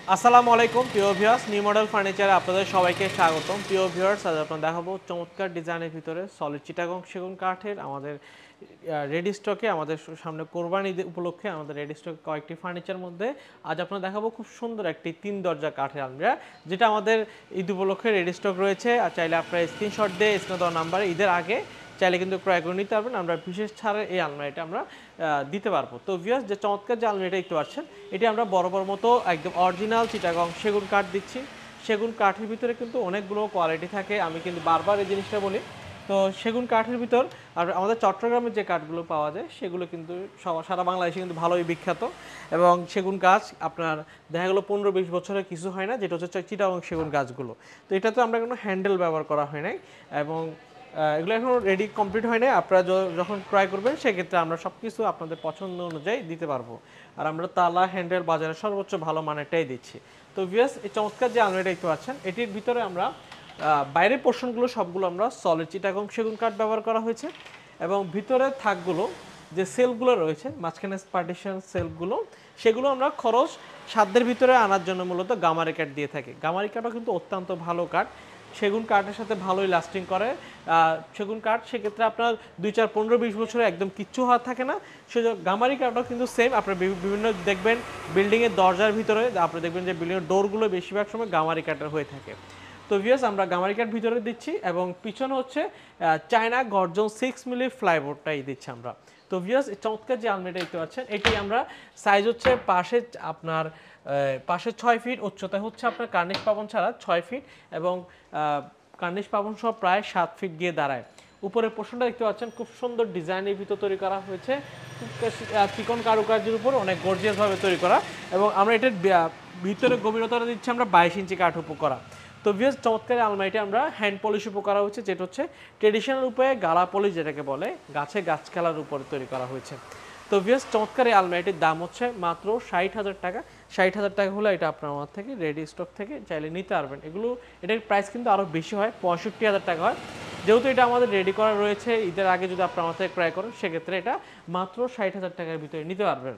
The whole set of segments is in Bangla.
আসসালামু আলাইকুম প্রিয় ভিউয়ার্স, নিউ মডেল ফার্নিচারে আপনাদের সবাইকে স্বাগতম। প্রিয় ভিউয়ার্স, আজ আপনাদের দেখাবো চমৎকার ডিজাইনের ভিতরে সলিড চিটাগং সেগুন কাঠের আমাদের রেডি স্টকে আমাদের সামনে কোরবানি ঈদ উপলক্ষে আমাদের রেডি স্টকে কয়েকটি ফার্নিচার মধ্যে আজ আপনাদের দেখাবো খুব সুন্দর একটি 3 দরজা কাঠের আলমিরা, যেটা আমাদের ঈদ উপলক্ষে রেডি স্টক রয়েছে। আর চাইলে আপনারা স্ক্রিনশট দিয়ে স্ক্রিনে দেওয়া নাম্বারে ঈদের আগে চাইলে কিন্তু ক্রয় করে নিতে পারবেন। আমরা বিশেষ ছাড়ে এই আলমারিটা আমরা দিতে পারবো। তো ভিউয়ার্স, যে চমৎকার যে আলমারিটা দেখতে পাচ্ছেন, এটি আমরা বরাবর মতো একদম অরিজিনাল চিটাগং সেগুন কাঠ দিচ্ছি। সেগুন কাঠের ভিতরে কিন্তু অনেকগুলো কোয়ালিটি থাকে, আমি কিন্তু বারবার এই জিনিসটা বলি। তো সেগুন কাঠের ভিতর আর আমাদের চট্টগ্রামের যে কাঠগুলো পাওয়া যায় সেগুলো কিন্তু সারা বাংলাদেশে কিন্তু ভালোই বিখ্যাত। এবং সেগুন গাছ আপনার দেখা গেলো 15-20 বছরের কিছু হয় না, যেটা হচ্ছে চিটাগং সেগুন গাছগুলো। তো এটা তো আমরা কোনো হ্যান্ডেল ব্যবহার করা হয় নাই, এবং এগুলো এখনও রেডি কমপ্লিট হয় নাই। আপনারা যখন ক্রয় করবেন সেক্ষেত্রে আমরা সব কিছু আপনাদের পছন্দ অনুযায়ী দিতে পারবো। আর আমরা তালা হ্যান্ডেল বাজারে সর্বোচ্চ ভালো মানেরটাই দিচ্ছি। তো ভিউয়ার্স, এই চমৎকার যে আলমারিটা দেখতে পাচ্ছেন, এটির ভিতরে আমরা বাইরের পোর্শনগুলো সবগুলো আমরা সলিড চিটাগং সেগুন কাঠ ব্যবহার করা হয়েছে, এবং ভিতরে থাকগুলো যে সেলফগুলো রয়েছে মাঝখানে পার্টিশন সেলফগুলো, সেগুলো আমরা খরচ সাধ্যের ভিতরে আনার জন্য মূলত গামারি কাঠ দিয়ে থাকি। গামারি কাঠও কিন্তু অত্যন্ত ভালো কাঠ, সেগুন কাঠের সাথে ভালোই লাস্টিং করে। সেগুন কাঠ সেক্ষেত্রে আপনার 2-4-15-20 বছরে একদম কিচ্ছু হওয়া থাকে না। সে গামারি কাঠও কিন্তু সেম, আপনার বিভিন্ন দেখবেন বিল্ডিংয়ের দরজার ভিতরে আপনি দেখবেন যে বিল্ডিংয়ের ডোরগুলো বেশিরভাগ সময় গামারি কাঠের হয়ে থাকে। তো ভিউয়ার্স, আমরা গামারি কাঠ ভিতরে দিচ্ছি, এবং পিছনে হচ্ছে চায়না গর্জন 6 মিলি ফ্লাইবোর্ডটাই দিচ্ছি আমরা। তো ভিউয়ার্স, চমৎকার যে আলমারিটা দেখতে পাচ্ছেন, এটি আমরা সাইজ হচ্ছে পাশে 6 ফিট, উচ্চতা হচ্ছে আপনার কার্নিশ পাবন ছাড়া 6 ফিট, এবং কার্নিশ পাবন সহ প্রায় 7 ফিট গিয়ে দাঁড়ায়। উপরের পোর্শনটা দেখতে পাচ্ছেন খুব সুন্দর ডিজাইনের ভিতর তৈরি করা হয়েছে, চিকন কারুকার্যের উপর অনেক গর্জিয়াসভাবে তৈরি করা, এবং আমরা এটার ভিতরে গভীরতাটা দিচ্ছি আমরা 22 ইঞ্চি কাঠ উপর করা। তো ভিউয়ার্স, চমৎকার আলমারিটা আমরা হ্যান্ড পলিশ উপর করা হয়েছে, যেটা হচ্ছে ট্রেডিশনাল উপায়ে গালা পলিশ যেটাকে বলে, গাছ খেলার উপরে তৈরি করা হয়েছে। তো ভিউয়ার্স, চমৎকার এই আলমারিটির দাম হচ্ছে মাত্র 60,000 টাকা। 60,000 টাকা হলে এটা আপনার আমার থেকে রেডি স্টক থেকে চাইলে নিতে পারবেন। এটার প্রাইস কিন্তু আরও বেশি হয়, 65,000 টাকা হয়। যেহেতু এটা আমাদের রেডি করা রয়েছে, ঈদের আগে যদি আপনার আমার থেকে ক্রয় করেন সেক্ষেত্রে এটা মাত্র 60,000 টাকার ভিতরে নিতে পারবেন।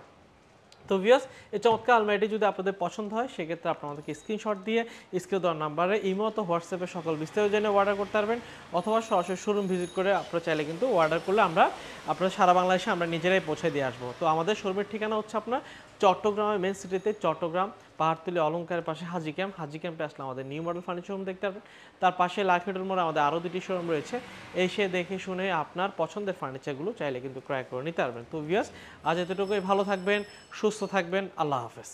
তো ভিউয়ার্স, এই চমৎকার আলমারিটি যদি আপনাদের পছন্দ হয় সেক্ষেত্রে আপনারা আমাদেরকে স্ক্রিনশট দিয়ে স্ক্রিনে দেওয়া নাম্বারে ইমো অথবা হোয়াটসঅ্যাপে সকল বিস্তারিত জেনে অর্ডার করতে পারবেন, অথবা সরাসরি শোরুম ভিজিট করে আপনারা চাইলে কিন্তু অর্ডার করলে আমরা আপনারা সারা বাংলাদেশে আমরা নিজেরাই পৌঁছে দিয়ে আসবো। তো আমাদের শোরুমের ঠিকানা হচ্ছে আপনার চট্টগ্রামের মেন সিটিতে, চট্টগ্রাম পাহাড়তলী অলঙ্কারের পাশে হাজি ক্যাম্পে আসলে আমাদের নিউ মডেল ফার্নিচার শোরুম দেখতে পারবেন। তার পাশে লাখেটের মোড়ে আমাদের আরও 2টি শোরুম রয়েছে, এসে দেখে শুনে আপনার পছন্দের ফার্নিচারগুলো চাইলে কিন্তু ক্রয় করে নিতে পারবেন। তো ভিউয়ার্স, আজ এতটুকুই, ভালো থাকবেন, সুস্থ থাকবেন, আল্লাহ হাফেজ।